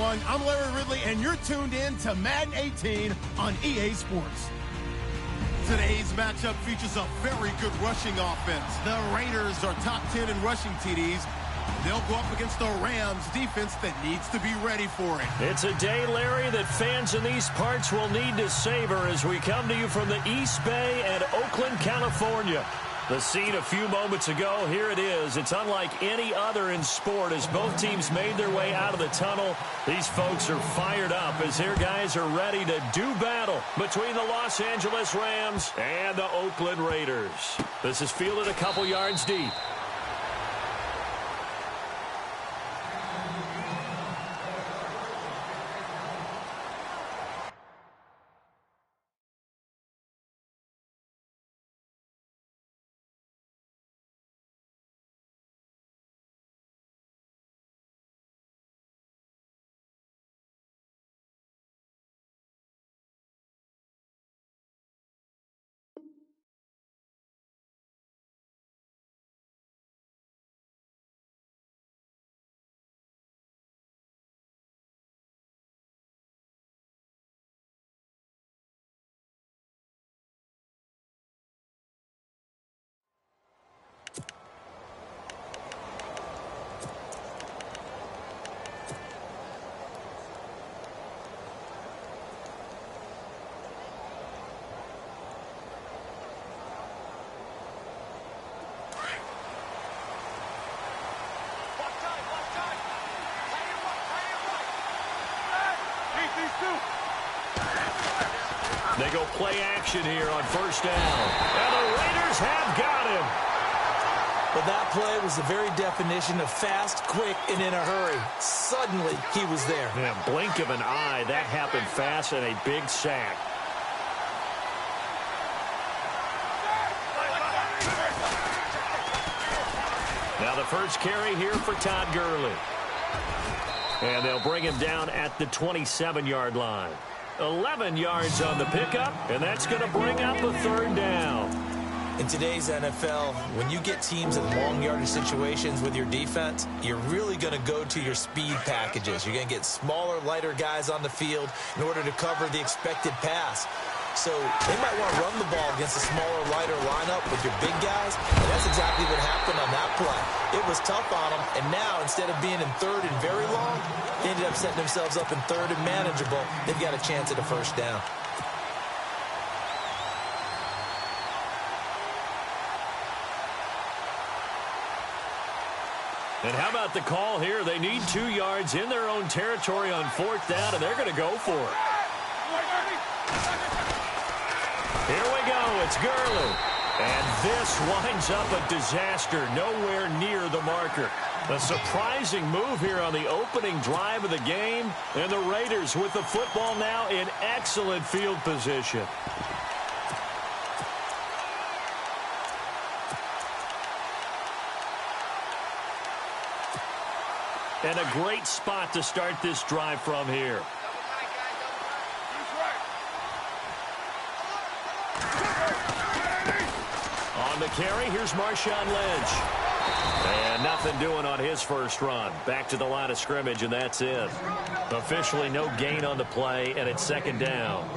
everyone. I'm Larry Ridley, and you're tuned in to Madden 18 on EA Sports. Today's matchup features a very good rushing offense. The Raiders are top 10 in rushing TDs. They'll go up against the Rams defense that needs to be ready for it. It's a day, Larry, that fans in these parts will need to savor as we come to you from the East Bay and Oakland, California. The scene a few moments ago, here it is. It's unlike any other in sport as both teams made their way out of the tunnel. These folks are fired up as their guys are ready to do battle between the Los Angeles Rams and the Oakland Raiders. This is fielded a couple yards deep. They go play action here on first down. And the Raiders have got him. Well, that play was the very definition of fast, quick, and in a hurry. Suddenly, he was there. Yeah, blink of an eye. That happened fast and a big sack. Now the first carry here for Todd Gurley. And they'll bring him down at the 27-yard line. 11 yards on the pickup, and that's going to bring up a third down. In today's NFL, when you get teams in long yardage situations with your defense, you're really going to go to your speed packages. You're going to get smaller, lighter guys on the field in order to cover the expected pass. So they might want to run the ball against a smaller, lighter lineup with your big guys, and that's exactly what happened on that play. It was tough on them, and now instead of being in third and very long, they ended up setting themselves up in third and manageable. They've got a chance at a first down. And how about the call here? They need 2 yards in their own territory on fourth down, and they're going to go for it. Here we go. It's Gurley. And this winds up a disaster. Nowhere near the marker. A surprising move here on the opening drive of the game. And the Raiders with the football now in excellent field position. And a great spot to start this drive from here. On the carry, here's Marshawn Lynch. And nothing doing on his first run. Back to the line of scrimmage, and that's it. Officially no gain on the play, and it's second down.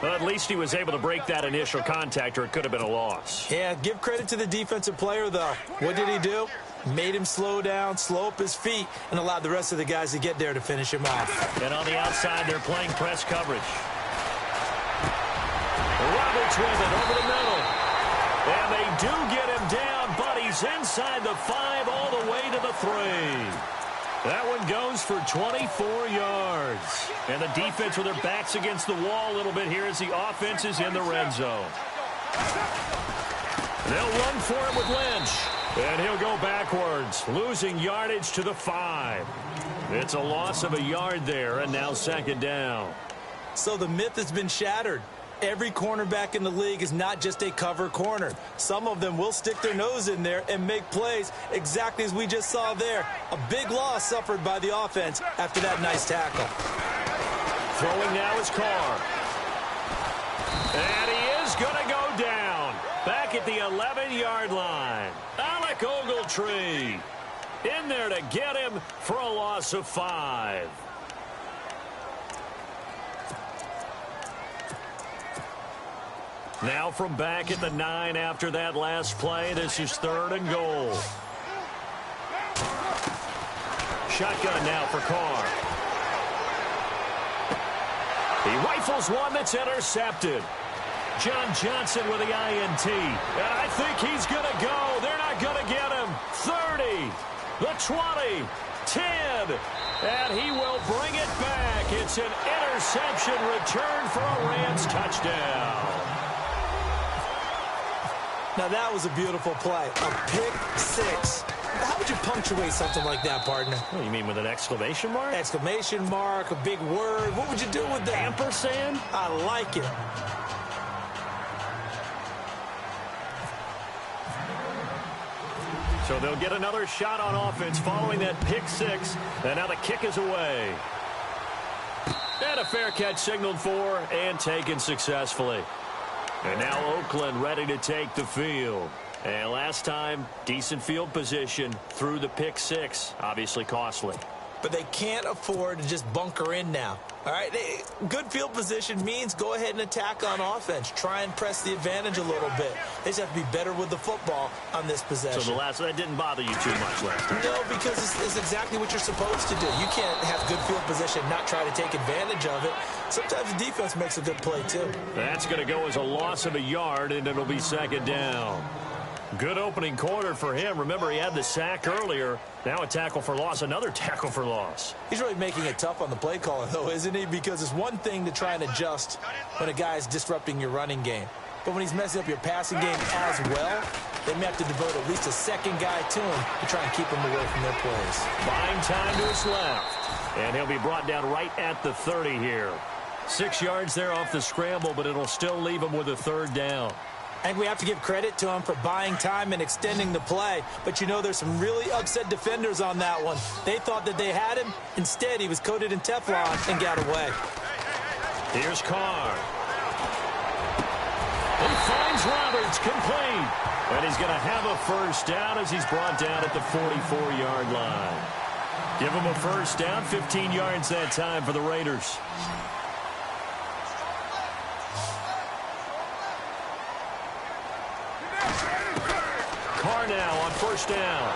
But at least he was able to break that initial contact, or it could have been a loss. Yeah, give credit to the defensive player, though. What did he do? Made him slow down, slow up his feet, and allowed the rest of the guys to get there to finish him off. And on the outside, they're playing press coverage. Roberts with it over the middle. And they do get him down, but he's inside the 5 all the way to the 3. That one goes for 24 yards. And the defense with their backs against the wall a little bit here as the offense is in the red zone. They'll run for it with Lynch. And he'll go backwards, losing yardage to the 5. It's a loss of a yard there, and now second down. So the myth has been shattered. Every cornerback in the league is not just a cover corner. Some of them will stick their nose in there and make plays exactly as we just saw there. A big loss suffered by the offense after that nice tackle. Throwing now is Carr. And he is going to go down. Back at the 11-yard line. Alec Ogletree. in there to get him for a loss of 5. Now from back at the 9 after that last play, this is 3rd and goal. Shotgun now for Carr. He rifles one that's intercepted. John Johnson with the INT. And I think he's going to go. They're not going to get him. 30, the 20, 10, and he will bring it back. It's an interception return for a Rams touchdown. Now that was a beautiful play. A pick 6. How would you punctuate something like that, partner? Oh, you mean with an exclamation mark? Exclamation mark, a big word. What would you do with that? Ampersand? I like it. So they'll get another shot on offense following that pick 6. And now the kick is away. And a fair catch signaled for and taken successfully. And now Oakland ready to take the field. And last time, decent field position through the pick 6. Obviously costly. But they can't afford to just bunker in now. All right, good field position means go ahead and attack on offense. Try and press the advantage a little bit. They just have to be better with the football on this possession. So that didn't bother you too much last time? No, because it's exactly what you're supposed to do. You can't have good field position, not try to take advantage of it. Sometimes the defense makes a good play, too. That's going to go as a loss of a yard, and it'll be 2nd down. Good opening quarter for him. Remember, he had the sack earlier. Now a tackle for loss, another tackle for loss. He's really making it tough on the play caller, though, isn't he? Because it's one thing to try and adjust when a guy's disrupting your running game. But when he's messing up your passing game as well, they may have to devote at least a second guy to him to try and keep him away from their plays. Buying time to his left. And he'll be brought down right at the 30 here. 6 yards there off the scramble, but it'll still leave him with a 3rd down. I think we have to give credit to him for buying time and extending the play. But, you know, there's some really upset defenders on that one. They thought that they had him. Instead, he was coated in Teflon and got away. Here's Carr. He finds Roberts complete. And he's going to have a 1st down as he's brought down at the 44-yard line. Give him a 1st down, 15 yards that time for the Raiders. Carr now on 1st down.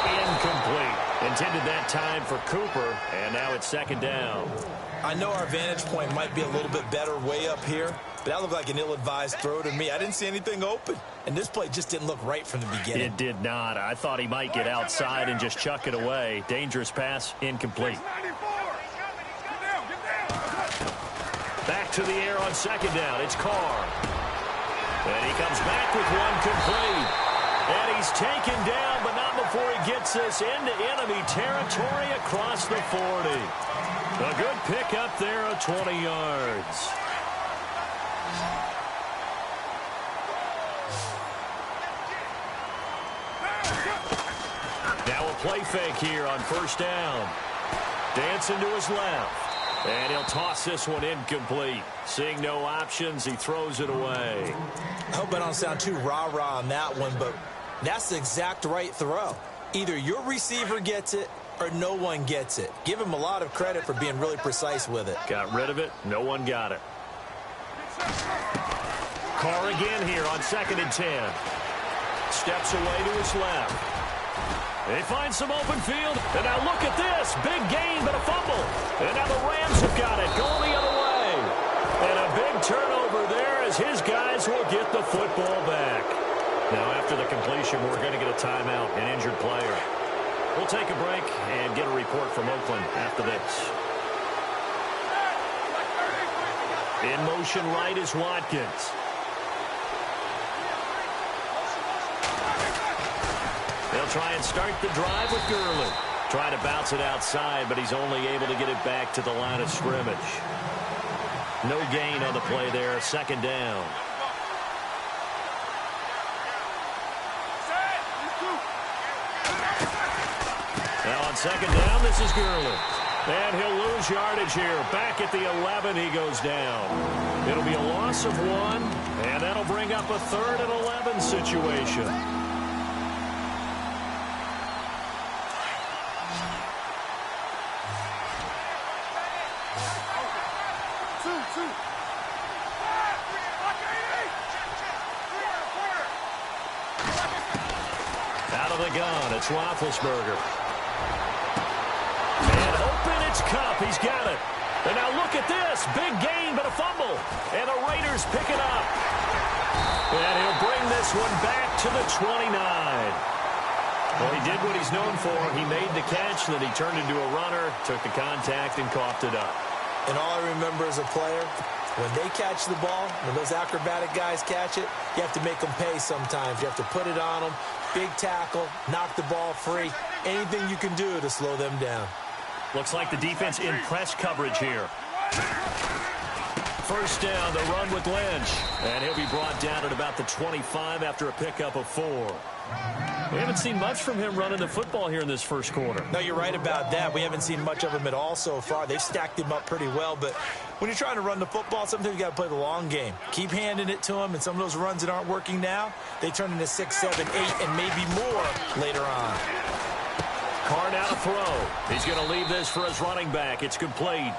Incomplete. Intended that time for Cooper, and now it's 2nd down. I know our vantage point might be a little bit better way up here, but that looked like an ill-advised throw to me. I didn't see anything open, and this play just didn't look right from the beginning. It did not. I thought he might get outside and just chuck it away. Dangerous pass, incomplete. Back to the air on 2nd down. It's Carr. And he comes back with one complete. And he's taken down, but not before he gets this into enemy territory across the 40. A good pickup there of 20 yards. Now a play fake here on 1st down. Dancing to his left. And he'll toss this one incomplete. Seeing no options, he throws it away. I hope I don't sound too rah-rah on that one, but that's the exact right throw. Either your receiver gets it or no one gets it. Give him a lot of credit for being really precise with it. Got rid of it. No one got it. Carr again here on 2nd and 10. Steps away to his left. They find some open field, and now look at this. Big gain, but a fumble. And now the Rams have got it, going the other way. And a big turnover there as his guys will get the football back. Now, after the completion, we're going to get a timeout, an injured player. We'll take a break and get a report from Oakland after this. In motion right is Watkins. They'll try and start the drive with Gurley. Trying to bounce it outside, but he's only able to get it back to the line of scrimmage. No gain on the play there, 2nd down. Now on 2nd down, this is Gurley. And he'll lose yardage here. Back at the 11, he goes down. It'll be a loss of 1, and that'll bring up a 3rd and 11 situation. Out of the gun, it's Roethlisberger. And open, it's Cup. He's got it. And now look at this. Big gain, but a fumble. And the Raiders pick it up. And he'll bring this one back to the 29. Well, he did what he's known for. He made the catch, then he turned into a runner, took the contact, and coughed it up. And all I remember as a player, when they catch the ball, when those acrobatic guys catch it, you have to make them pay sometimes. You have to put it on them. Big tackle, knock the ball free. Anything you can do to slow them down. Looks like the defense in press coverage here. First down, the run with Lynch. And he'll be brought down at about the 25 after a pickup of 4. We haven't seen much from him running the football here in this first quarter. No, you're right about that. We haven't seen much of him at all so far. They've stacked him up pretty well, but when you're trying to run the football, sometimes you got to play the long game. Keep handing it to him, and some of those runs that aren't working now, they turn into 6, 7, 8, and maybe more later on. Carr now to throw. He's going to leave this for his running back. It's complete.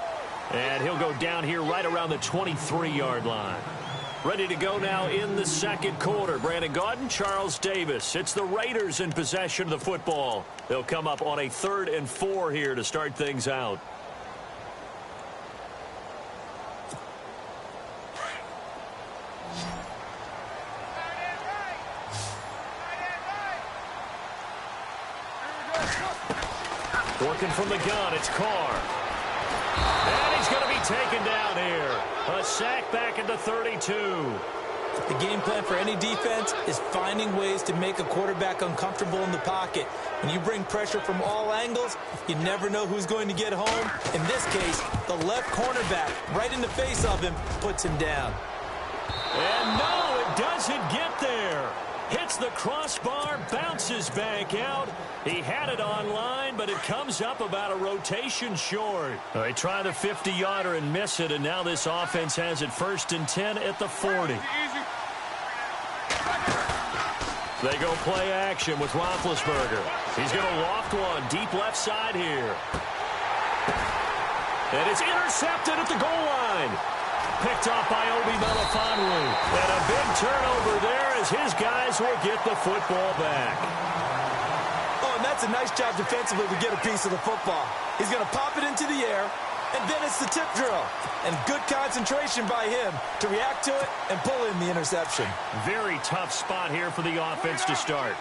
And he'll go down here right around the 23-yard line. Ready to go now in the second quarter. Brandon Gaudin, Charles Davis. It's the Raiders in possession of the football. They'll come up on a 3rd and 4 here to start things out. Working from the gun, it's Carr. And he's going to be taken down here. A sack back at the 32. The game plan for any defense is finding ways to make a quarterback uncomfortable in the pocket. When you bring pressure from all angles, you never know who's going to get home. In this case, the left cornerback, right in the face of him, puts him down. And no, it doesn't get there. Hits the crossbar, bounces back out. He had it online, but it comes up about a rotation short. They try the 50-yarder and miss it, and now this offense has it 1st and 10 at the 40. They go play action with Roethlisberger. He's going to loft one deep left side here. And it's intercepted at the goal line. Picked off by Obi Melifonwu. And a big turnover there as his guys will get the football back. Oh, and that's a nice job defensively to get a piece of the football. He's going to pop it into the air, and then it's the tip drill. And good concentration by him to react to it and pull in the interception. Very tough spot here for the offense to start.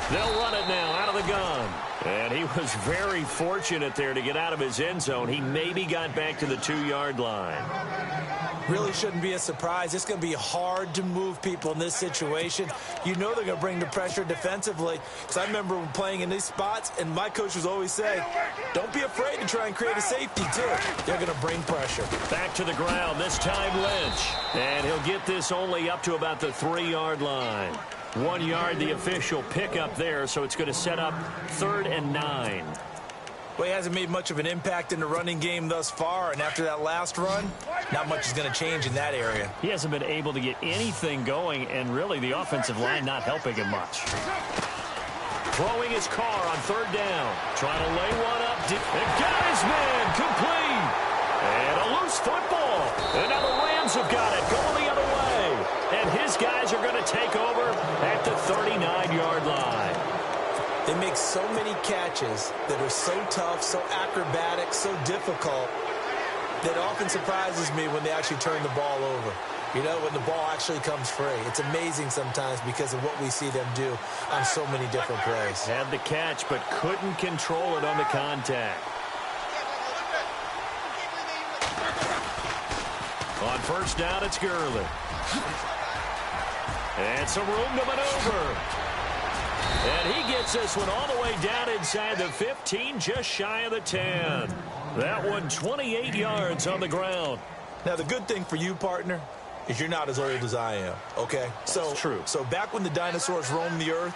They'll run it now out of the gun. And he was very fortunate there to get out of his end zone. He maybe got back to the 2-yard line. Really shouldn't be a surprise. It's going to be hard to move people in this situation. You know they're going to bring the pressure defensively. Because I remember playing in these spots, and my coach was always saying, don't be afraid to try and create a safety, too. They're going to bring pressure. Back to the ground, this time Lynch. And he'll get this only up to about the 3-yard line. 1 yard, the official pickup there, so it's going to set up 3rd and 9. Well, he hasn't made much of an impact in the running game thus far, and after that last run, not much is going to change in that area. He hasn't been able to get anything going, and really the offensive line not helping him much. Throwing his Carr on 3rd down. Trying to lay one up. And got his man complete. And a loose football. And now the Rams have got it going the other way. And his guys are going to take over at the 39-yard line. They make so many catches that are so tough, so acrobatic, so difficult, that often surprises me when they actually turn the ball over. You know, when the ball actually comes free. It's amazing sometimes because of what we see them do on so many different plays. Had the catch, but couldn't control it on the contact. On 1st down, it's Gurley. And some room to maneuver. And he gets this one all the way down inside the 15, just shy of the 10. That one 28 yards on the ground. Now, the good thing for you, partner, is you're not as old as I am, okay? That's true. So back when the dinosaurs roamed the earth,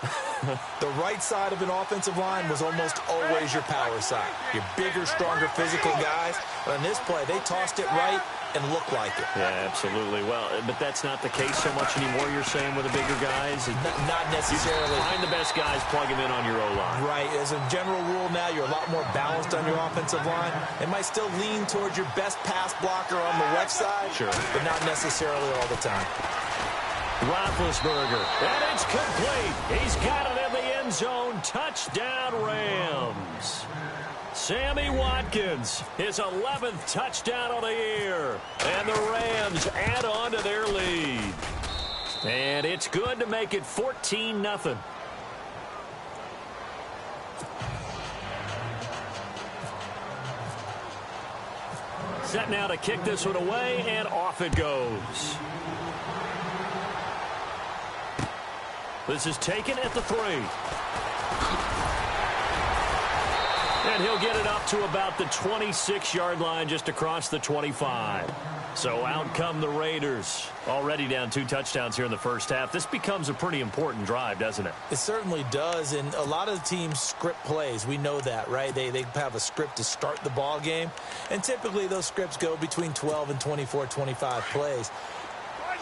the right side of an offensive line was almost always your power side. Your bigger, stronger, physical guys. But on this play, they tossed it right, and look like it. Yeah, absolutely. Well, but that's not the case so much anymore, you're saying, with the bigger guys? Not necessarily. Find the best guys, plug them in on your O-line. Right. As a general rule now, you're a lot more balanced on your offensive line. It might still lean towards your best pass blocker on the left side, sure, but not necessarily all the time. Roethlisberger, and it's complete. He's got it in the end zone. Touchdown, Rams. Sammy Watkins, his 11th touchdown of the year. And the Rams add on to their lead. And it's good to make it 14-0. Set now to kick this one away, and off it goes. This is taken at the 3. And he'll get it up to about the 26-yard line, just across the 25. So out come the Raiders. Already down 2 touchdowns here in the first half. This becomes a pretty important drive, doesn't it? It certainly does, and a lot of teams script plays. We know that, right? They have a script to start the ball game, and typically those scripts go between 12 and 24, 25 plays.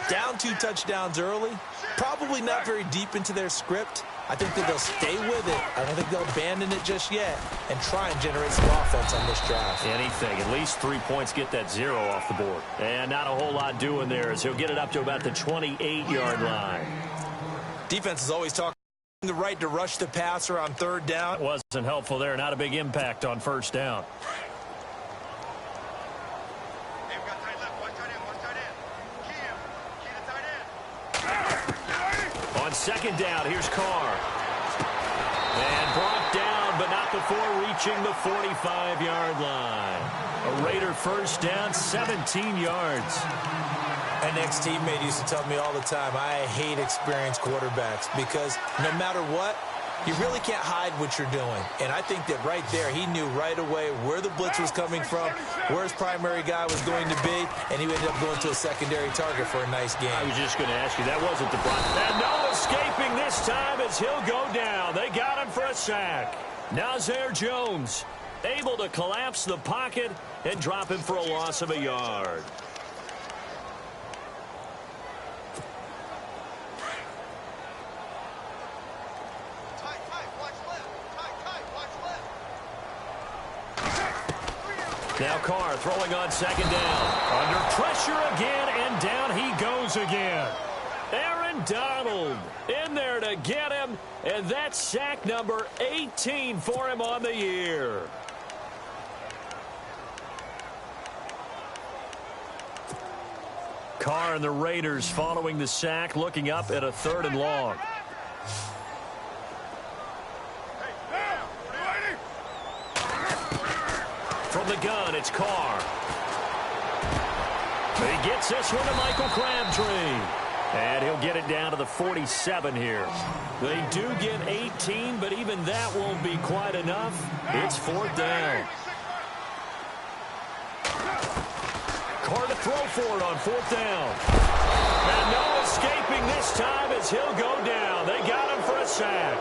Down 2 touchdowns early, probably not very deep into their script. I think that they'll stay with it. I don't think they'll abandon it just yet and try and generate some offense on this drive. Anything. At least 3 points, get that 0 off the board. And not a whole lot doing there as he'll get it up to about the 28-yard line. Defense is always talking the right to rush the passer on 3rd down. Wasn't helpful there. Not a big impact on 1st down. On 2nd down, here's Carr. And brought down, but not before reaching the 45-yard line. A Raider 1st down, 17 yards. An ex-teammate used to tell me all the time, I hate experienced quarterbacks because no matter what, you really can't hide what you're doing. And I think that right there, he knew right away where the blitz was coming from, where his primary guy was going to be, and he ended up going to a secondary target for a nice game. I was just going to ask you, that wasn't the front. And no escaping this time as he'll go down. They got him for a sack. Nazir Jones able to collapse the pocket and drop him for a loss of a yard. Now Carr throwing on 2nd down. Under pressure again, and down he goes again. Aaron Donald in there to get him, and that's sack number 18 for him on the year. Carr and the Raiders following the sack, looking up at a 3rd and long. From the gun, it's Carr. He gets this one to Michael Crabtree. And he'll get it down to the 47 here. They do get 18, but even that won't be quite enough. It's 4th down. Carr to throw for it on 4th down. And no escaping this time as he'll go down. They got him for a sack.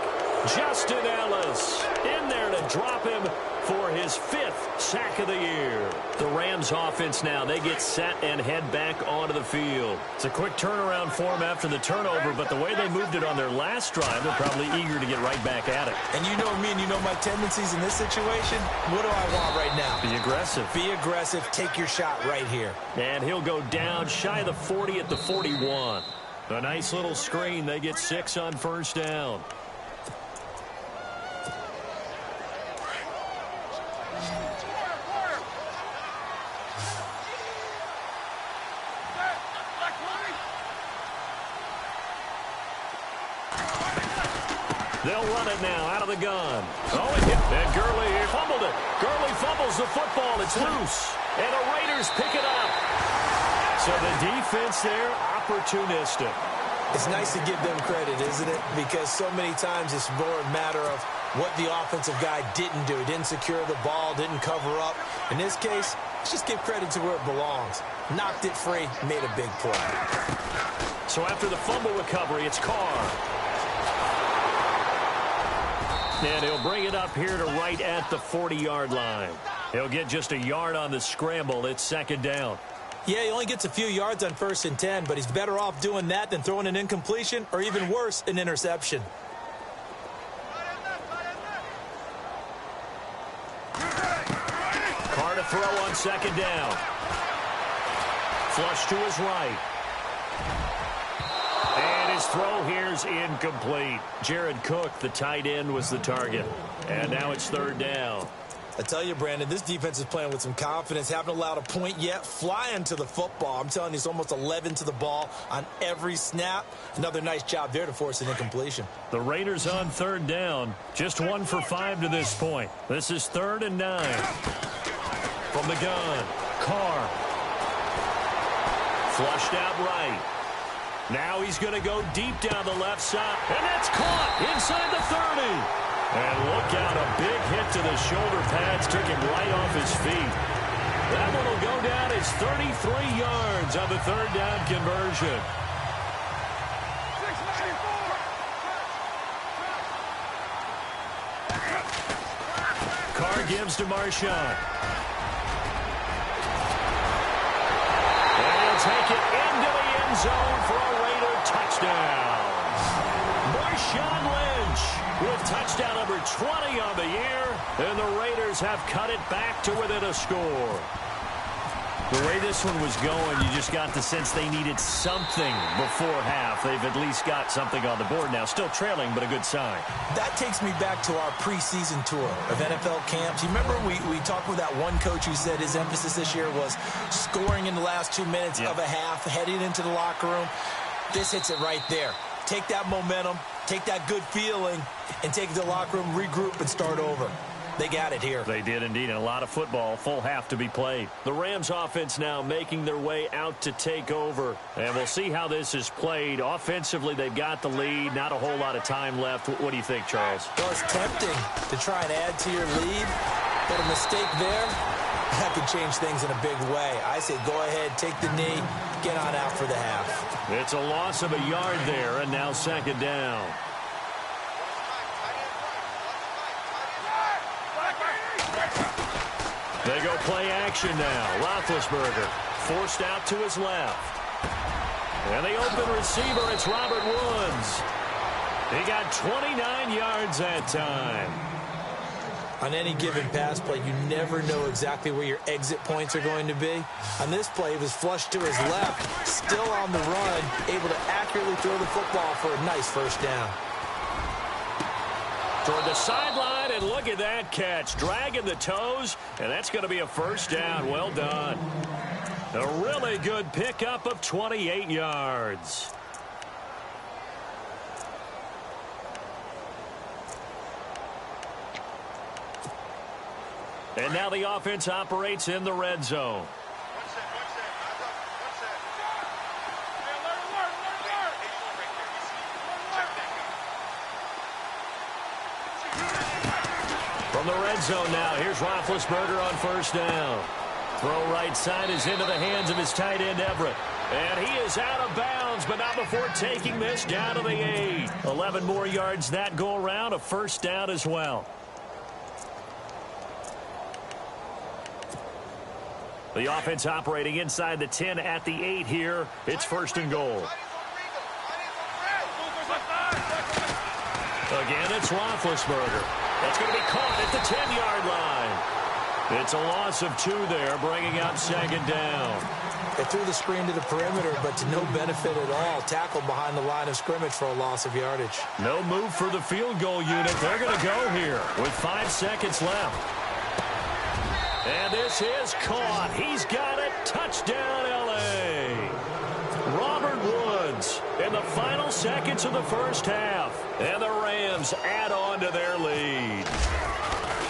Justin Ellis in there to drop him for his 5th sack of the year. The Rams offense now, they get set and head back onto the field. It's a quick turnaround for them after the turnover, but the way they moved it on their last drive, they're probably eager to get right back at it. And you know me and you know my tendencies in this situation. What do I want right now? Be aggressive. Be aggressive. Take your shot right here. And he'll go down shy of the 40 at the 41. A nice little screen. They get 6 on 1st down. They'll run it now out of the gun. Oh, and Gurley here fumbled it. Gurley fumbles the football. It's loose. And the Raiders pick it up. So the defense there, opportunistic. It's nice to give them credit, isn't it? Because so many times it's more a matter of what the offensive guy didn't do. Didn't secure the ball, didn't cover up. In this case, let's just give credit to where it belongs. Knocked it free, made a big play. So after the fumble recovery, it's Carr. And he'll bring it up here to right at the 40-yard line. He'll get just a yard on the scramble. It's 2nd down. Yeah, he only gets a few yards on 1st and 10, but he's better off doing that than throwing an incompletion or even worse, an interception. Carr to throw on 2nd down. Flush to his right. And his throw here's incomplete. Jared Cook, the tight end, was the target. And now it's 3rd down. I tell you, Brandon, this defense is playing with some confidence. Haven't allowed a point yet. Flying to the football. I'm telling you, it's almost 11 to the ball on every snap. Another nice job there to force an incompletion. The Raiders on 3rd down. Just 1 for 5 to this point. This is 3rd and 9. From the gun, Carr. Flushed out right. Now he's going to go deep down the left side. And that's caught inside the 30. And look out, a big hit to the shoulder pads took him right off his feet. That one will go down as 33 yards on the 3rd down conversion. Carr gives to Marshawn. And he'll take it into the end zone for a Raider touchdown. Marshawn Lynch with touchdown number 20 on the year, and the Raiders have cut it back to within a score. The way this one was going, you just got the sense they needed something before half. They've at least got something on the board now. Still trailing, but a good sign. That takes me back to our preseason tour of NFL camps. You remember we talked with that one coach who said his emphasis this year was scoring in the last 2 minutes of a half, heading into the locker room. This hits it right there. Take that momentum, take that good feeling, and take it to the locker room, regroup, and start over. They got it here. They did indeed, and a lot of football, full half to be played. The Rams offense now making their way out to take over, and we'll see how this is played. Offensively, they've got the lead, not a whole lot of time left. What do you think, Charles? Well, it's tempting to try and add to your lead, but a mistake there, that could change things in a big way. I say go ahead, take the knee, get on out for the half. It's a loss of a yard there, and now 2nd down. They go play action now. Roethlisberger forced out to his left. And the open receiver, it's Robert Woods. He got 29 yards that time. On any given pass play, you never know exactly where your exit points are going to be. On this play, he was flushed to his left, still on the run, able to accurately throw the football for a nice 1st down. Toward the sideline, and look at that catch. Dragging the toes, and that's going to be a 1st down. Well done. A really good pickup of 28 yards. And now the offense operates in the red zone. From the red zone now, here's Roethlisberger on 1st down. Throw right side is into the hands of his tight end, Everett. And he is out of bounds, but not before taking this down to the 8. 11 more yards that go around, a 1st down as well. The offense operating inside the 10 at the 8 here. It's 1st and goal. Again, it's Roethlisberger. That's going to be caught at the 10-yard line. It's a loss of 2 there, bringing up 2nd down. They threw the screen to the perimeter, but to no benefit at all. Tackled behind the line of scrimmage for a loss of yardage. No move for the field goal unit. They're going to go here with 5 seconds left. And this is caught. He's got it. Touchdown, L.A. Robert Woods in the final seconds of the 1st half. And the Rams add on to their lead.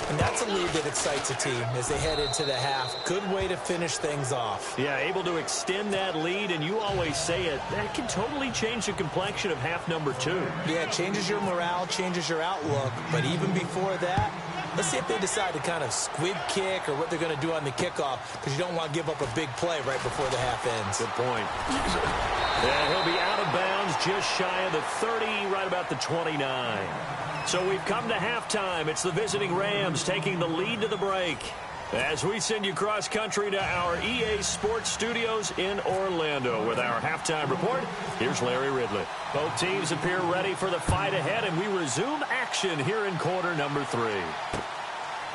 And that's a lead that excites a team as they head into the half. Good way to finish things off. Yeah, able to extend that lead, and you always say it, that can totally change the complexion of half number 2. Yeah, it changes your morale, changes your outlook. But even before that, let's see if they decide to kind of squib kick or what they're going to do on the kickoff, because you don't want to give up a big play right before the half ends. Good point. And he'll be out of bounds just shy of the 30, right about the 29. So we've come to halftime. It's the visiting Rams taking the lead to the break. As we send you cross-country to our EA Sports studios in Orlando with our halftime report, here's Larry Ridley. Both teams appear ready for the fight ahead, and we resume action here in quarter number 3.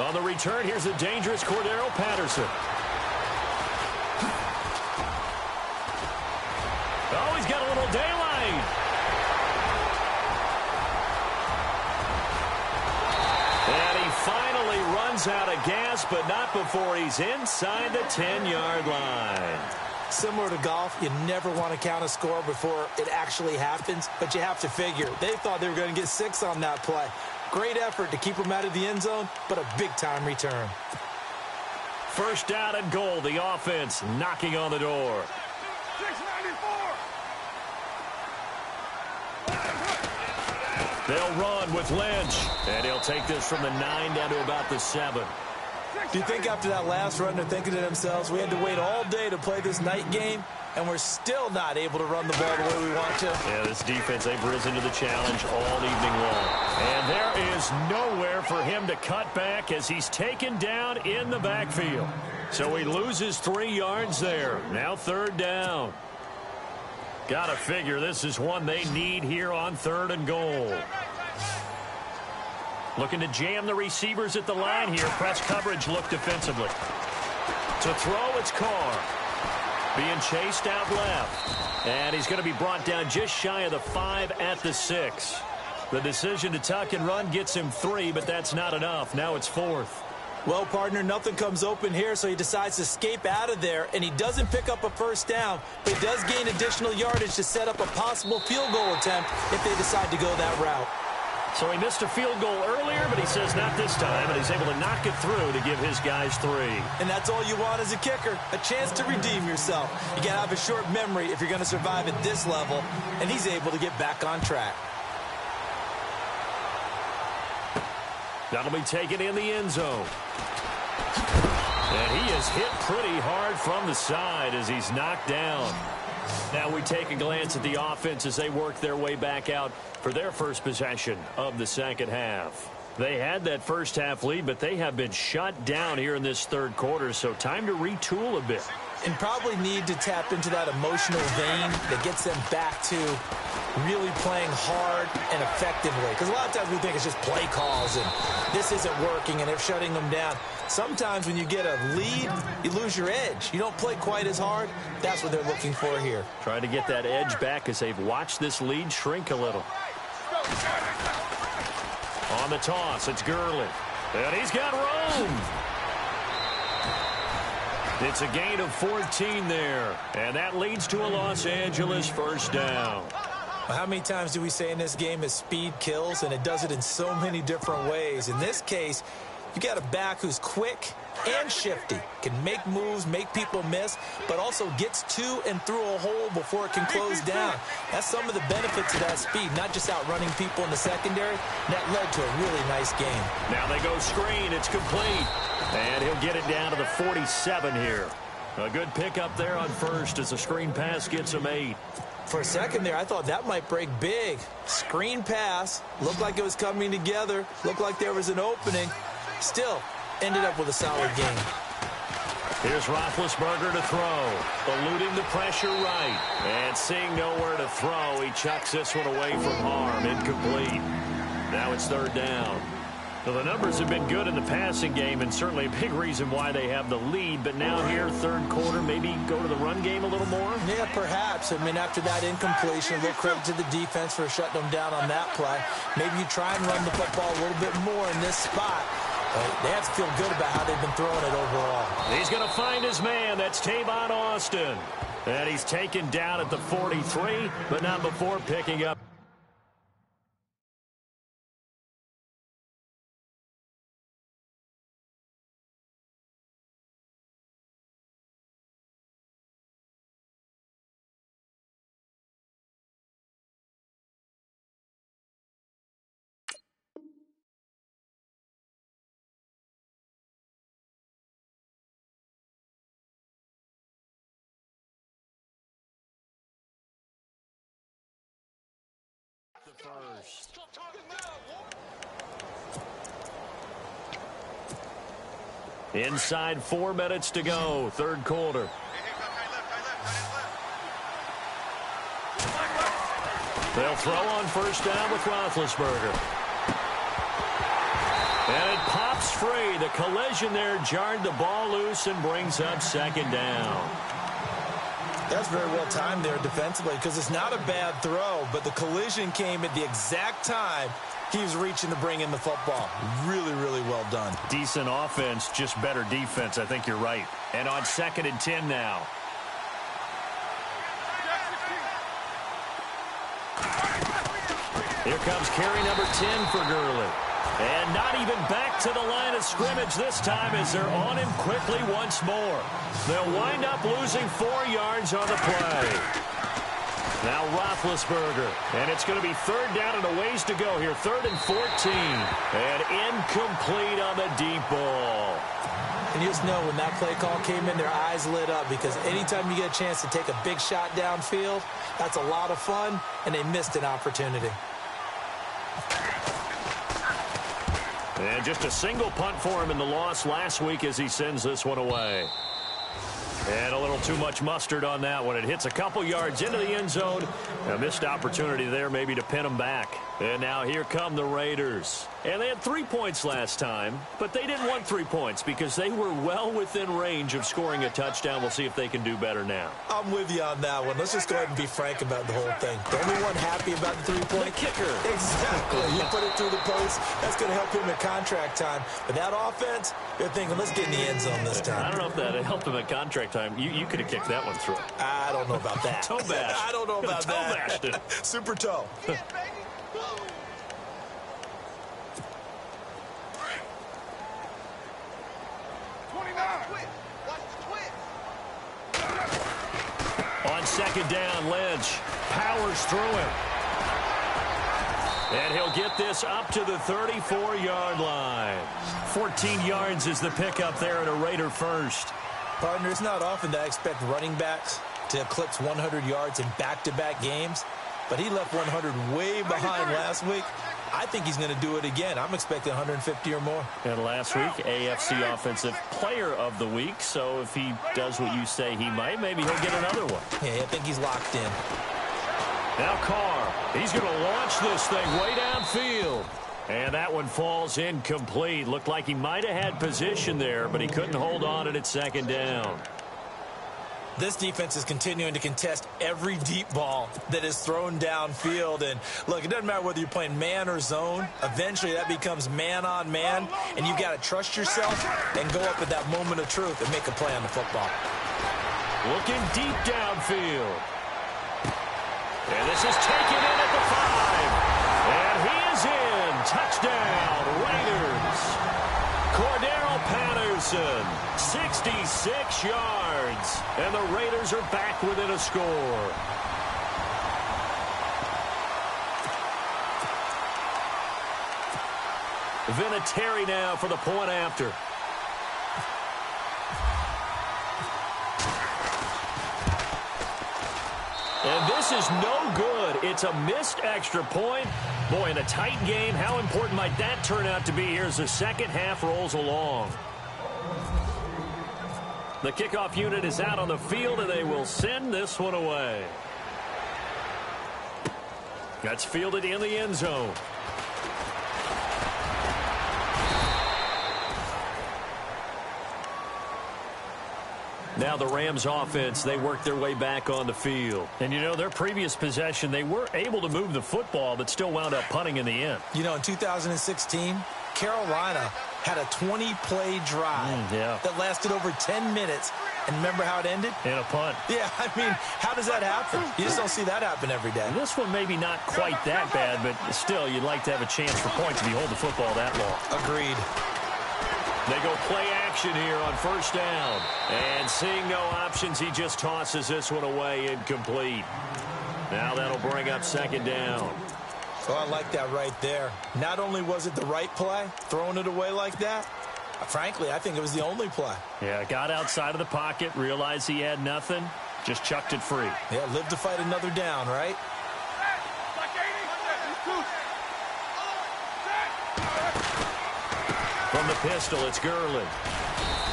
On the return, here's the dangerous Cordero Patterson. Oh, he's got a little daylight. And he finally runs out of gas, but not before he's inside the 10-yard line. Similar to golf, you never want to count a score before it actually happens, but you have to figure. They thought they were going to get 6 on that play. Great effort to keep them out of the end zone, but a big-time return. First down and goal, the offense knocking on the door. 694. They'll run with Lynch, and he'll take this from the 9 down to about the 7. Do you think after that last run they're thinking to themselves, we had to wait all day to play this night game, and we're still not able to run the ball the way we want to? Yeah, this defense, they've risen to the challenge all evening long. And there is nowhere for him to cut back as he's taken down in the backfield. So he loses 3 yards there. Now 3rd down. Got to figure this is one they need here on 3rd and goal. Looking to jam the receivers at the line here. Press coverage look defensively. To throw, it's Carr. Being chased out left. And he's going to be brought down just shy of the 5 at the 6. The decision to tuck and run gets him 3, but that's not enough. Now it's 4th. Well, partner, nothing comes open here, so he decides to escape out of there, and he doesn't pick up a first down, but he does gain additional yardage to set up a possible field goal attempt if they decide to go that route. So he missed a field goal earlier, but he says not this time, and he's able to knock it through to give his guys 3. And that's all you want as a kicker, a chance to redeem yourself. You got to have a short memory if you're going to survive at this level, and he's able to get back on track. That'll be taken in the end zone. And he is hit pretty hard from the side as he's knocked down. Now we take a glance at the offense as they work their way back out for their first possession of the second half. They had that first half lead, but they have been shut down here in this 3rd quarter, so time to retool a bit. And probably need to tap into that emotional vein that gets them back to really playing hard and effectively. Because a lot of times we think it's just play calls and this isn't working and they're shutting them down. Sometimes when you get a lead, you lose your edge. You don't play quite as hard. That's what they're looking for here. Trying to get that edge back as they've watched this lead shrink a little. On the toss, it's Gurley. And he's got room. It's a gain of 14 there. And that leads to a Los Angeles first down. How many times do we say in this game that speed kills, and it does it in so many different ways? In this case, you got a back who's quick and shifty, can make moves, make people miss, but also gets to and through a hole before it can close down. That's some of the benefits of that speed, not just outrunning people in the secondary. That led to a really nice game. Now they go screen. It's complete. And he'll get it down to the 47 here. A good pickup there on first as the screen pass gets him 8. For a second there, I thought that might break big. Screen pass. Looked like it was coming together. Looked like there was an opening. Still, ended up with a solid game. Here's Roethlisberger to throw. Eluding the pressure right. And seeing nowhere to throw, he chucks this one away from harm. Incomplete. Now it's 3rd down. Well, the numbers have been good in the passing game, and certainly a big reason why they have the lead. But now here, 3rd quarter, maybe go to the run game a little more? Yeah, perhaps. I mean, after that incompletion, a little credit to the defense for shutting them down on that play. Maybe you try and run the football a little bit more in this spot. But they have to feel good about how they've been throwing it overall. He's going to find his man. That's Tavon Austin. And he's taken down at the 43, but not before picking up. Inside 4 minutes to go, third quarter. They'll throw on first down with Roethlisberger. And it pops free. The collision there jarred the ball loose and brings up second down. That's very well timed there defensively because it's not a bad throw, but the collision came at the exact time he was reaching to bring in the football. Really, really well done. Decent offense, just better defense. I think you're right. And on 2nd and 10 now. Here comes carry number 10 for Gurley. And not even back to the line of scrimmage this time as they're on him quickly once more. They'll wind up losing 4 yards on the play. Now Roethlisberger. And it's going to be third down and a ways to go here. 3rd and 14. And incomplete on the deep ball. And you just know when that play call came in, their eyes lit up because anytime you get a chance to take a big shot downfield, that's a lot of fun, and they missed an opportunity. And just a single punt for him in the loss last week as he sends this one away. And a little too much mustard on that one. It hits a couple yards into the end zone. A missed opportunity there maybe to pin them back. And now here come the Raiders. And they had 3 points last time, but they didn't want 3 points because they were well within range of scoring a touchdown. We'll see if they can do better now. I'm with you on that one. Let's just go ahead and be frank about the whole thing. The only one happy about the 3-point? The kicker. Exactly. You put it through the post. That's going to help him at contract time. But that offense, they're thinking, let's get in the end zone this time. I don't know if that helped him at contract time. You could have kicked that one through. I don't know about that. Toe bash. I don't know about toe that. Bashed it. Super toe. On 2nd down, Lynch powers through him. And he'll get this up to the 34-yard line. 14 yards is the pickup there at a Raider first. Partner, it's not often that I expect running backs to eclipse 100 yards in back-to-back games, but he left 100 way behind last week. I think he's going to do it again. I'm expecting 150 or more. And last week, AFC Offensive Player of the Week. So if he does what you say he might, maybe he'll get another one. Yeah, I think he's locked in. Now Carr, he's going to launch this thing way downfield. And that one falls incomplete. Looked like he might have had position there, but he couldn't hold on at 2nd down. This defense is continuing to contest every deep ball that is thrown downfield. And, look, it doesn't matter whether you're playing man or zone. Eventually, that becomes man-on-man, and you've got to trust yourself and go up at that moment of truth and make a play on the football. Looking deep downfield. And this is taken in at the 5. And he is in. Touchdown, Raiders. Cordero Patterson, 66 yards. And the Raiders are back within a score. Vinatieri now for the point after. And this is no good. It's a missed extra point. Boy, in a tight game, how important might that turn out to be here as the second half rolls along? The kickoff unit is out on the field, and they will send this one away. That's fielded in the end zone. Now the Rams offense, they work their way back on the field. And, you know, their previous possession, they were able to move the football, but still wound up punting in the end. You know, in 2016, Carolina had a 20-play drive that lasted over 10 minutes. And remember how it ended? In a punt. Yeah, I mean, how does that happen? You just don't see that happen every day. And this one maybe not quite that bad, but still, you'd like to have a chance for points if you hold the football that long. Agreed. They go play action here on first down. And seeing no options, he just tosses this one away incomplete. Now that'll bring up second down. Oh, I like that right there. Not only was it the right play, throwing it away like that, frankly, I think it was the only play. Yeah, got outside of the pocket, realized he had nothing, just chucked it free. Yeah, live to fight another down, right? From the pistol, it's Gurley.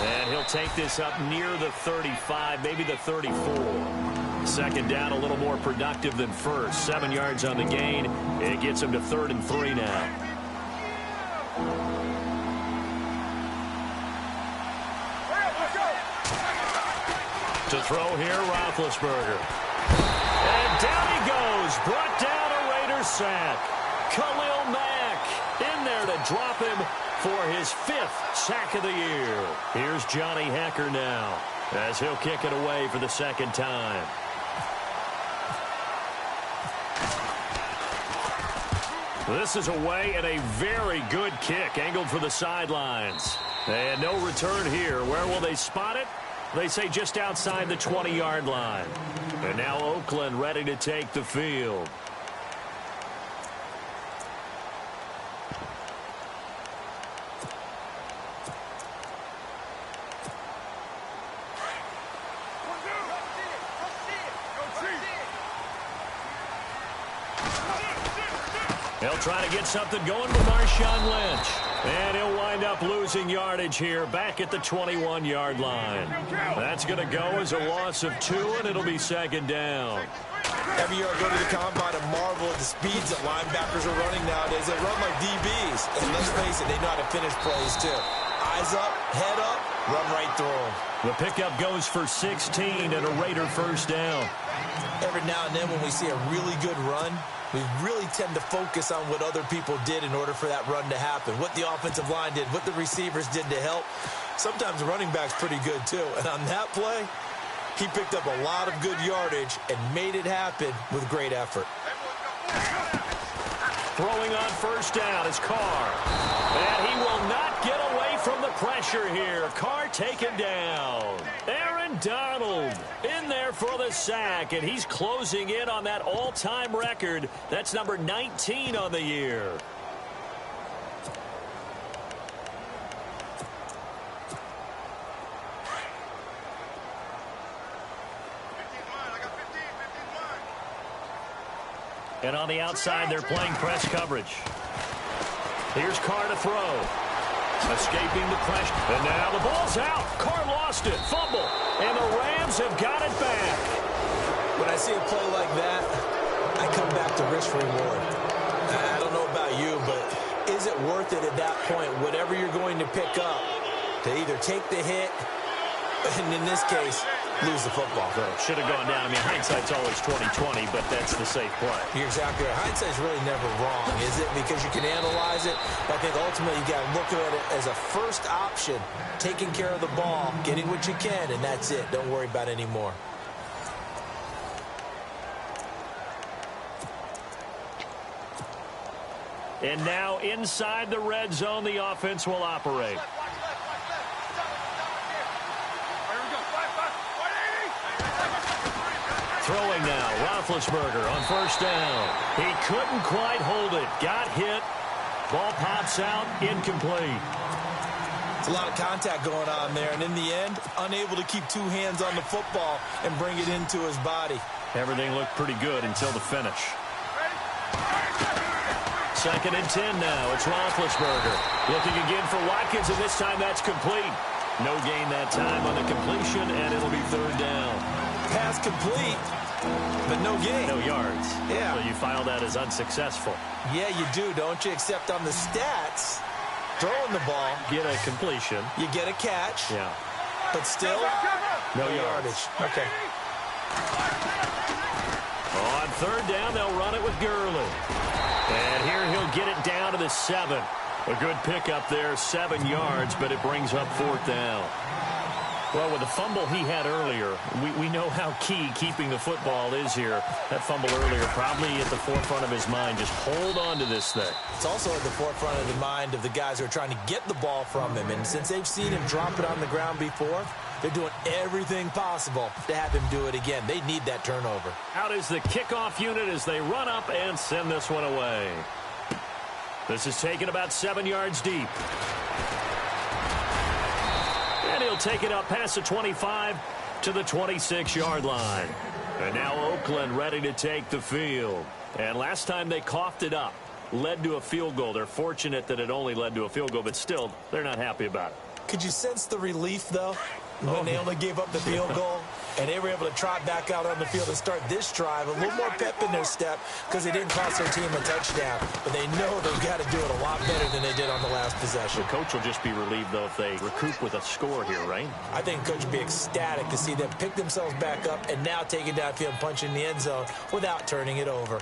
And he'll take this up near the 35, maybe the 34. Second down, a little more productive than first. 7 yards on the gain. It gets him to 3rd and 3 now. To throw here, Roethlisberger. And down he goes. Brought down a Raiders sack. Khalil Mack in there to drop him for his 5th sack of the year. Here's Johnny Hekker now as he'll kick it away for the 2nd time. This is away and a very good kick angled for the sidelines. And no return here. Where will they spot it? They say just outside the 20-yard line. And now Oakland ready to take the field. They'll try to get something going with Marshawn Lynch. And he'll wind up losing yardage here back at the 21-yard line. That's going to go as a loss of 2, and it'll be 2nd down. Every year I go to the combine and marvel at the speeds that linebackers are running nowadays. They run like DBs. And let's face it, they know how to finish plays too. Eyes up, head up, run right through them. The pickup goes for 16 and a Raider 1st down. Every now and then when we see a really good run, we really tend to focus on what other people did in order for that run to happen. What the offensive line did, what the receivers did to help. Sometimes the running back's pretty good too. And on that play, he picked up a lot of good yardage and made it happen with great effort. Throwing on 1st down is Carr. And he will not get away from the pressure here. Carr taken down. Aaron Donald in there for the sack, and he's closing in on that all-time record. That's number 19 on the year. And on the outside, they're playing press coverage. Here's Carr to throw. Escaping the pressure. And now the ball's out. Carr lost it. Fumble. And the Rams have got it back. When I see a play like that, I come back to risk reward. I don't know about you, but is it worth it at that point, whatever you're going to pick up, to either take the hit, and in this case, lose the football? Should have gone down. I mean, hindsight's always 20/20, but that's the safe play. You're exactly right. Hindsight's really never wrong, is it? Because you can analyze it. But I think ultimately you got to look at it as a first option, taking care of the ball, getting what you can, and that's it. Don't worry about any more. And now inside the red zone, the offense will operate. Throwing now, Roethlisberger on 1st down. He couldn't quite hold it. Got hit. Ball pops out, incomplete. It's a lot of contact going on there, and in the end, unable to keep 2 hands on the football and bring it into his body. Everything looked pretty good until the finish. 2nd and 10 now. It's Roethlisberger. Looking again for Watkins, and this time that's complete. No gain that time on the completion, and it'll be 3rd down. Pass complete, but no gain. No yards. Yeah. So you file that as unsuccessful. Yeah, you do, don't you? Except on the stats, throwing the ball. Get a completion. You get a catch. Yeah. But still, no yardage. Okay. On 3rd down, they'll run it with Gurley. And here he'll get it down to the 7. A good pickup there, 7 yards, but it brings up 4th down. Well, with the fumble he had earlier, we know how key keeping the football is here. That fumble earlier probably at the forefront of his mind. Just hold on to this thing. It's also at the forefront of the mind of the guys who are trying to get the ball from him. And since they've seen him drop it on the ground before, they're doing everything possible to have him do it again. They need that turnover. Out is the kickoff unit as they run up and send this one away. This is taken about 7 yards deep. And he'll take it up past the 25 to the 26-yard line. And now Oakland ready to take the field. And last time they coughed it up, led to a field goal. They're fortunate that it only led to a field goal, but still, they're not happy about it. Could you sense the relief, though, when they only gave up the field goal? And they were able to trot back out on the field and start this drive. A little more pep in their step because they didn't cost their team a touchdown. But they know they've got to do it a lot better than they did on the last possession. The coach will just be relieved, though, if they recoup with a score here, right? I think coach will be ecstatic to see them pick themselves back up and now take it downfield and punch in the end zone without turning it over.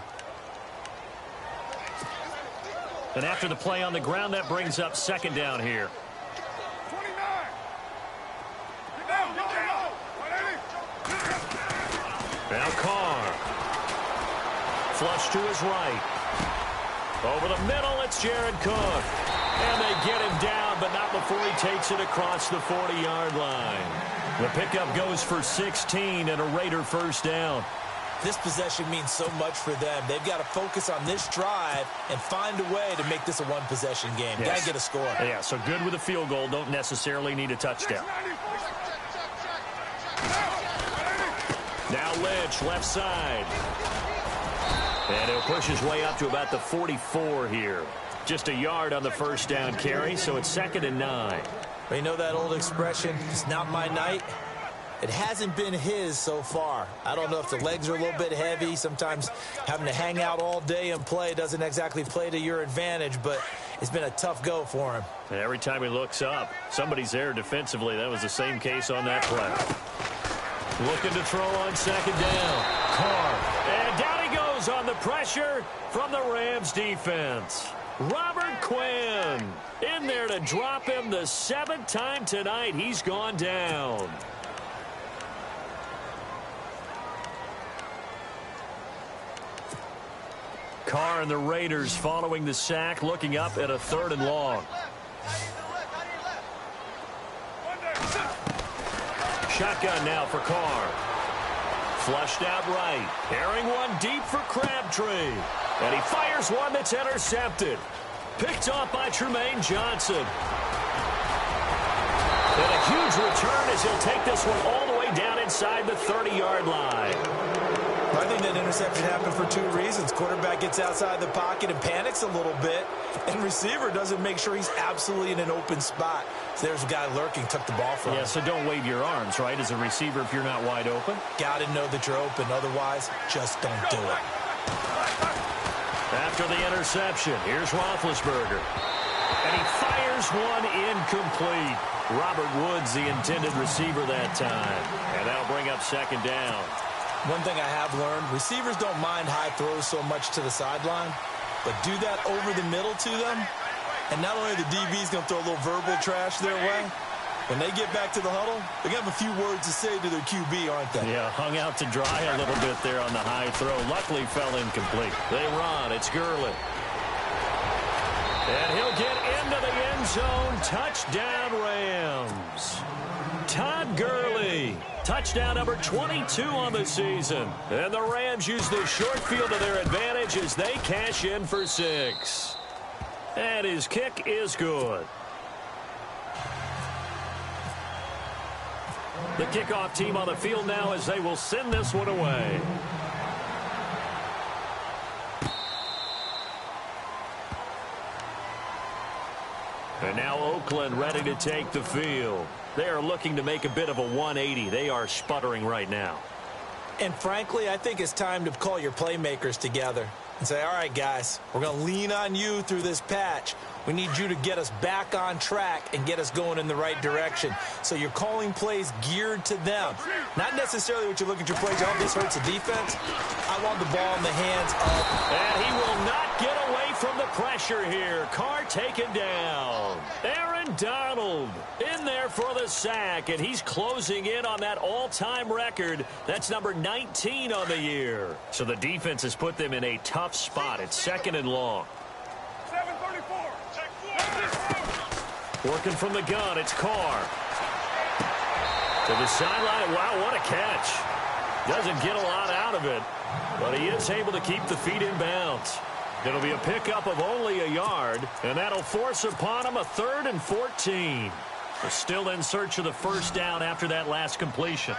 And after the play on the ground, that brings up second down here. Now Carr. Flush to his right. Over the middle, it's Jared Cook. And they get him down, but not before he takes it across the 40-yard line. The pickup goes for 16 and a Raider first down. This possession means so much for them. They've got to focus on this drive and find a way to make this a one-possession game. Yes. Got to get a score. Yeah, so good with a field goal. Don't necessarily need a touchdown. Now Lynch, left side. And he'll push his way up to about the 44 here. Just a yard on the first down carry, so it's 2nd and 9. Well, you know that old expression, it's not my night? It hasn't been his so far. I don't know if the legs are a little bit heavy. Sometimes having to hang out all day and play doesn't exactly play to your advantage, but it's been a tough go for him. And every time he looks up, somebody's there defensively. That was the same case on that play. Looking to throw on second down. Carr. And down he goes on the pressure from the Rams defense. Robert Quinn in there to drop him the 7th time tonight. He's gone down. Carr and the Raiders following the sack, looking up at a 3rd and long. Shotgun now for Carr. Flushed out right. Airing one deep for Crabtree. And he fires one that's intercepted. Picked off by Tremaine Johnson. And a huge return as he'll take this one all the way down inside the 30-yard line. I think that interception happened for 2 reasons. Quarterback gets outside the pocket and panics a little bit, and receiver doesn't make sure he's absolutely in an open spot. So there's a guy lurking, took the ball from him. Yeah, so don't wave your arms, right, as a receiver if you're not wide open. Got to know that you're open. Otherwise, just don't do it. After the interception, here's Roethlisberger. And he fires one incomplete. Robert Woods, the intended receiver that time. And that'll bring up second down. One thing I have learned, receivers don't mind high throws so much to the sideline, but do that over the middle to them, and not only the DB's going to throw a little verbal trash their way, when they get back to the huddle, they're going to have a few words to say to their QB, aren't they? Yeah, hung out to dry a little bit there on the high throw. Luckily fell incomplete. They run. It's Gurley. And he'll get into the end zone. Touchdown, Rams. Todd Gurley. Touchdown number 22 on the season. And the Rams use the short field to their advantage as they cash in for 6. And his kick is good. The kickoff team on the field now as they will send this one away. And now Oakland ready to take the field. They are looking to make a bit of a 180. They are sputtering right now. And frankly, I think it's time to call your playmakers together and say, all right, guys, we're going to lean on you through this patch. We need you to get us back on track and get us going in the right direction. So you're calling plays geared to them. Not necessarily what you look at your plays, oh, this hurts the defense. I want the ball in the hands of... And he will not get away from the pressure here. Carr taken down. Aaron Donald in there for the sack, and he's closing in on that all-time record. That's number 19 on the year. So the defense has put them in a tough spot. It's 2nd and long. Working from the gun, it's Carr. To the sideline. Wow, what a catch. Doesn't get a lot out of it, but he is able to keep the feet in bounds. It'll be a pickup of only a yard, and that'll force upon him a 3rd and 14. They're still in search of the first down after that last completion.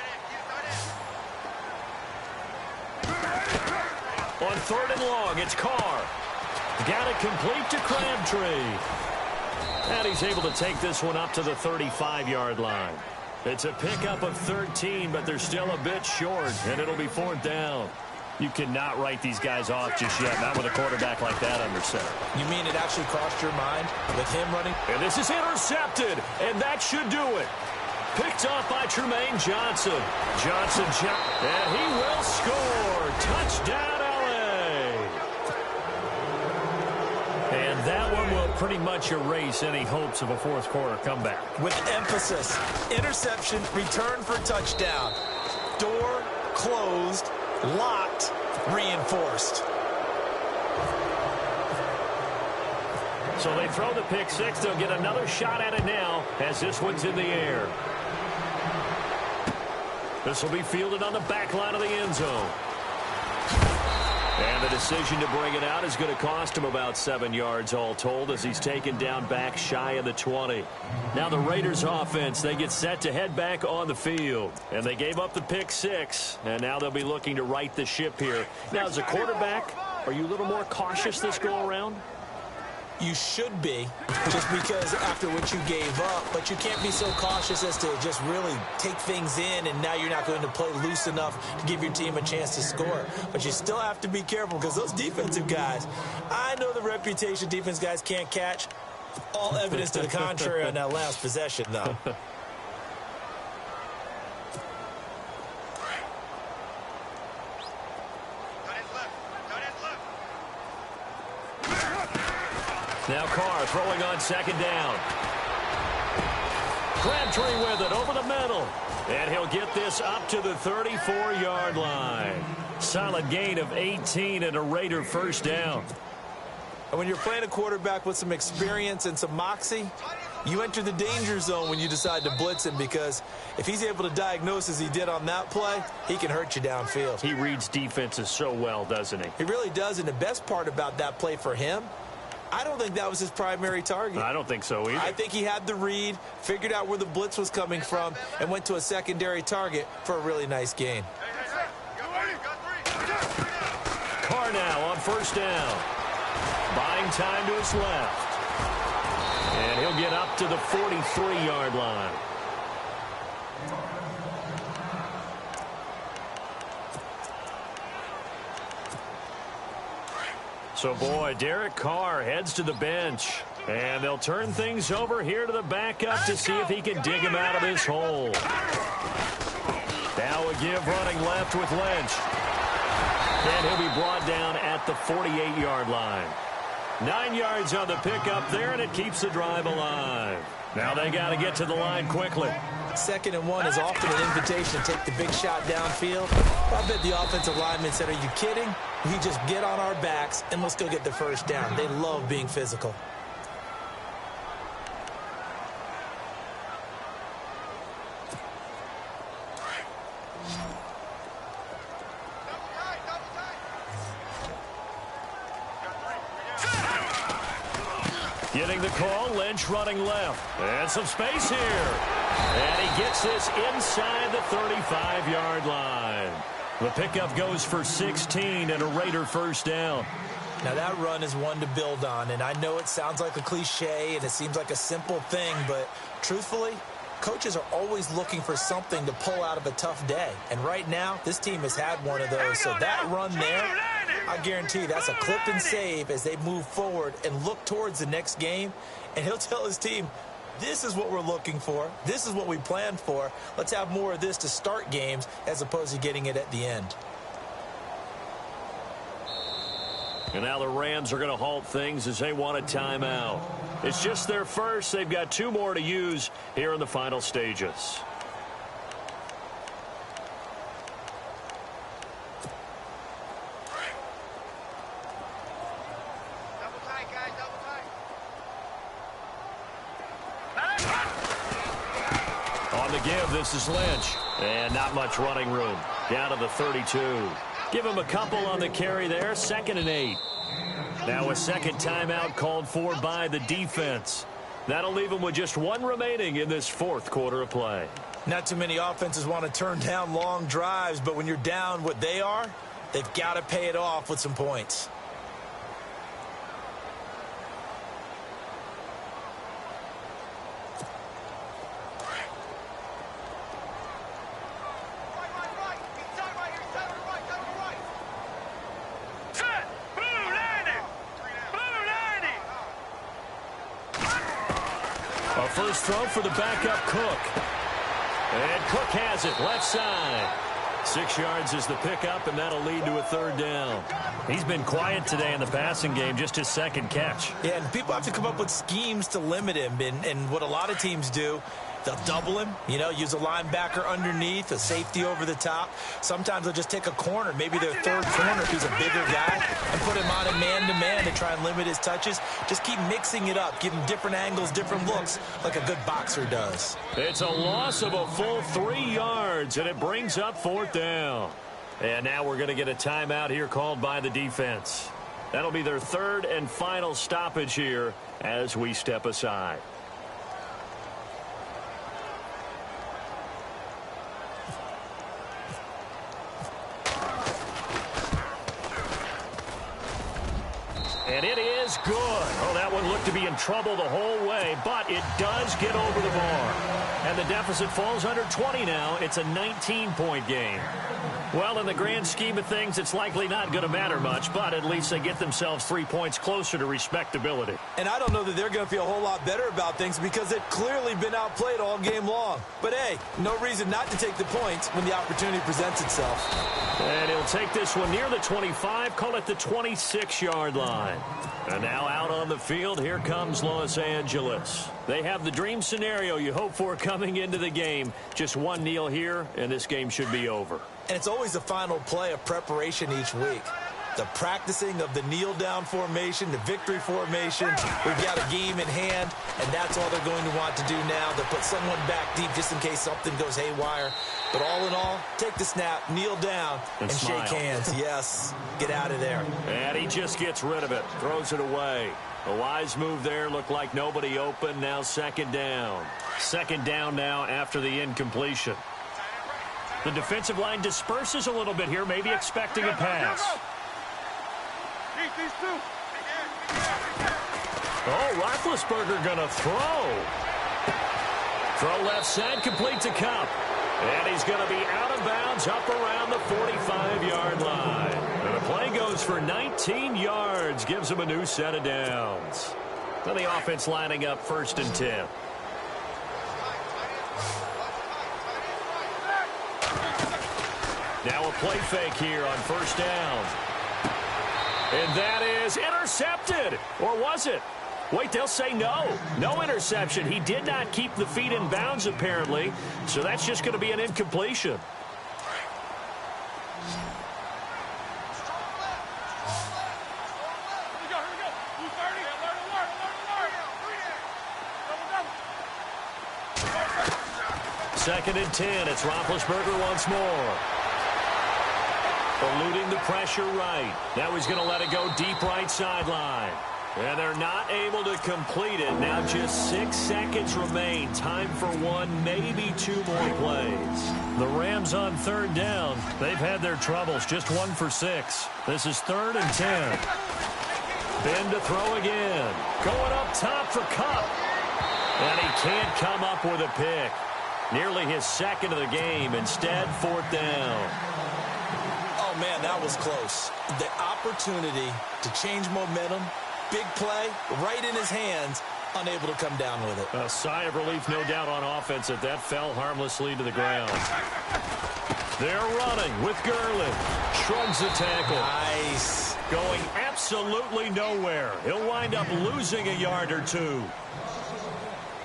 On 3rd and long, it's Carr. Got it complete to Crabtree. And he's able to take this one up to the 35-yard line. It's a pickup of 13, but they're still a bit short, and it'll be 4th down. You cannot write these guys off just yet, not with a quarterback like that under center. You mean it actually crossed your mind with him running? And this is intercepted, and that should do it. Picked off by Tremaine Johnson. And he will score. Touchdown, L.A. And that one will pretty much erase any hopes of a fourth quarter comeback. With emphasis, interception, return for touchdown. Door closed, locked, reinforced. So they throw the pick six. They'll get another shot at it now as this one's in the air. This will be fielded on the back line of the end zone. And the decision to bring it out is going to cost him about 7 yards all told as he's taken down back shy of the 20. Now the Raiders offense, they get set to head back on the field. And they gave up the pick six. And now they'll be looking to right the ship here. Now as a quarterback, are you a little more cautious this go around? You should be, just because after what you gave up, but you can't be so cautious as to just really take things in, and now you're not going to play loose enough to give your team a chance to score. But you still have to be careful because those defensive guys, I know the reputation defense guys can't catch. All evidence to the contrary on that last possession, though. Now Carr throwing on second down. Crabtree with it over the middle. And he'll get this up to the 34-yard line. Solid gain of 18 and a Raider first down. And when you're playing a quarterback with some experience and some moxie, you enter the danger zone when you decide to blitz him, because if he's able to diagnose as he did on that play, he can hurt you downfield. He reads defenses so well, doesn't he? He really does, and the best part about that play for him, I don't think that was his primary target. I don't think so either. I think he had the read, figured out where the blitz was coming from, and went to a secondary target for a really nice gain. Carr now on first down. Buying time to his left. And he'll get up to the 43-yard line. So, boy, Derek Carr heads to the bench. And they'll turn things over here to the backup to see if he can dig him out of this hole. Now a give running left with Lynch. And he'll be brought down at the 48-yard line. 9 yards on the pickup there, and it keeps the drive alive. Now they got to get to the line quickly. 2nd and 1 is often an invitation to take the big shot downfield. I bet the offensive lineman said, "Are you kidding? We just get on our backs and let's go get the first down." They love being physical. Getting the call, Lynch running left. And some space here. And he gets this inside the 35-yard line. The pickup goes for 16 and a Raider first down. Now that run is one to build on, and I know it sounds like a cliche and it seems like a simple thing, but truthfully, coaches are always looking for something to pull out of a tough day. And right now, this team has had one of those. So that run there, I guarantee that's a clip and save as they move forward and look towards the next game. And he'll tell his team, this is what we're looking for. This is what we planned for. Let's have more of this to start games as opposed to getting it at the end. And now the Rams are going to halt things as they want a timeout. It's just their first. They've got 2 more to use here in the final stages. On the give, this is Lynch. And not much running room. Down to the 32. Give him a couple on the carry there. 2nd and 8. Now a second timeout called for by the defense. That'll leave them with just 1 remaining in this 4th quarter of play. Not too many offenses want to turn down long drives, but when you're down what they are, they've got to pay it off with some points. A first throw for the backup Cook. And Cook has it, left side. 6 yards is the pickup, and that'll lead to a third down. He's been quiet today in the passing game, just his second catch. Yeah, and people have to come up with schemes to limit him, and what a lot of teams do, they'll double him, use a linebacker underneath, a safety over the top. Sometimes they'll just take a corner, maybe their third corner if he's a bigger guy, and put him on a man-to-man to try and limit his touches. Just keep mixing it up, give him different angles, different looks, like a good boxer does. It's a loss of a full 3 yards, and it brings up fourth down. And now we're going to get a timeout here called by the defense. That'll be their third and final stoppage here as we step aside. And it is good. Oh, that one looked to be in trouble the whole way, but it does get over the bar. And the deficit falls under 20 now. It's a 19-point game. Well, in the grand scheme of things, it's likely not going to matter much, but at least they get themselves 3 points closer to respectability. And I don't know that they're going to feel a whole lot better about things because they've clearly been outplayed all game long. But, hey, no reason not to take the points when the opportunity presents itself. And he'll take this one near the 25, call it the 26-yard line. And now out on the field, here comes Los Angeles. They have the dream scenario you hope for coming into the game. Just one kneel here, and this game should be over. And it's always the final play of preparation each week. The practicing of the kneel-down formation, the victory formation. We've got a game in hand, and that's all they're going to want to do now. They'll put someone back deep just in case something goes haywire. But all in all, take the snap, kneel down, and shake hands. Yes, get out of there. And he just gets rid of it, throws it away. A wise move there, looked like nobody open. Now second down. Second down now after the incompletion. The defensive line disperses a little bit here, maybe expecting a pass. Oh, Roethlisberger going to throw. Throw left side, complete to Kupp. And he's going to be out of bounds up around the 45-yard line. And the play goes for 19 yards, gives him a new set of downs. Then the offense lining up 1st and 10. Now a play fake here on 1st down. And that is intercepted. Or was it? Wait, they'll say no. No interception. He did not keep the feet in bounds, apparently. So that's just going to be an incompletion. Second and 10. It's Roethlisberger once more. Eluding the pressure right. Now he's going to let it go deep right sideline. And they're not able to complete it. Now just 6 seconds remain. Time for one, maybe 2 more plays. The Rams on 3rd down. They've had their troubles. Just 1 for 6. This is 3rd and 10. Ben to throw again. Going up top for Kupp. And he can't come up with a pick. Nearly his second of the game. Instead, 4th down. Oh, man, that was close. The opportunity to change momentum, big play, right in his hands, unable to come down with it. A sigh of relief, no doubt, on offense that fell harmlessly to the ground. They're running with Gurley. Shrugs the tackle. Nice. Going absolutely nowhere. He'll wind up losing a yard or 2.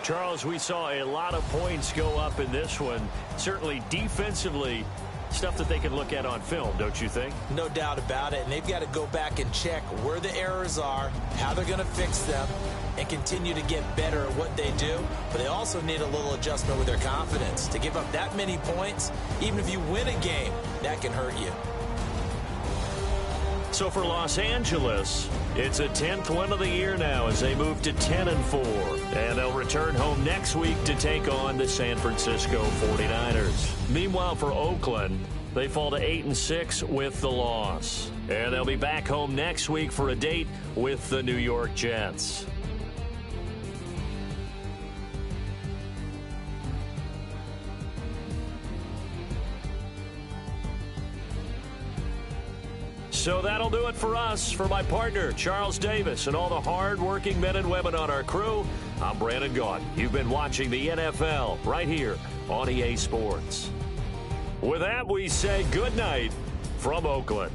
Charles, we saw a lot of points go up in this one. Certainly defensively, stuff that they can look at on film, don't you think? No doubt about it. And they've got to go back and check where the errors are, how they're going to fix them, and continue to get better at what they do. But they also need a little adjustment with their confidence. To give up that many points, even if you win a game, that can hurt you. So for Los Angeles, it's a 10th win of the year now as they move to 10-4. And they'll return home next week to take on the San Francisco 49ers. Meanwhile, for Oakland, they fall to 8-6 with the loss. And they'll be back home next week for a date with the New York Jets. So that'll do it for us. For my partner, Charles Davis, and all the hard-working men and women on our crew, I'm Brandon Gaudin. You've been watching the NFL right here on EA Sports. With that, we say good night from Oakland.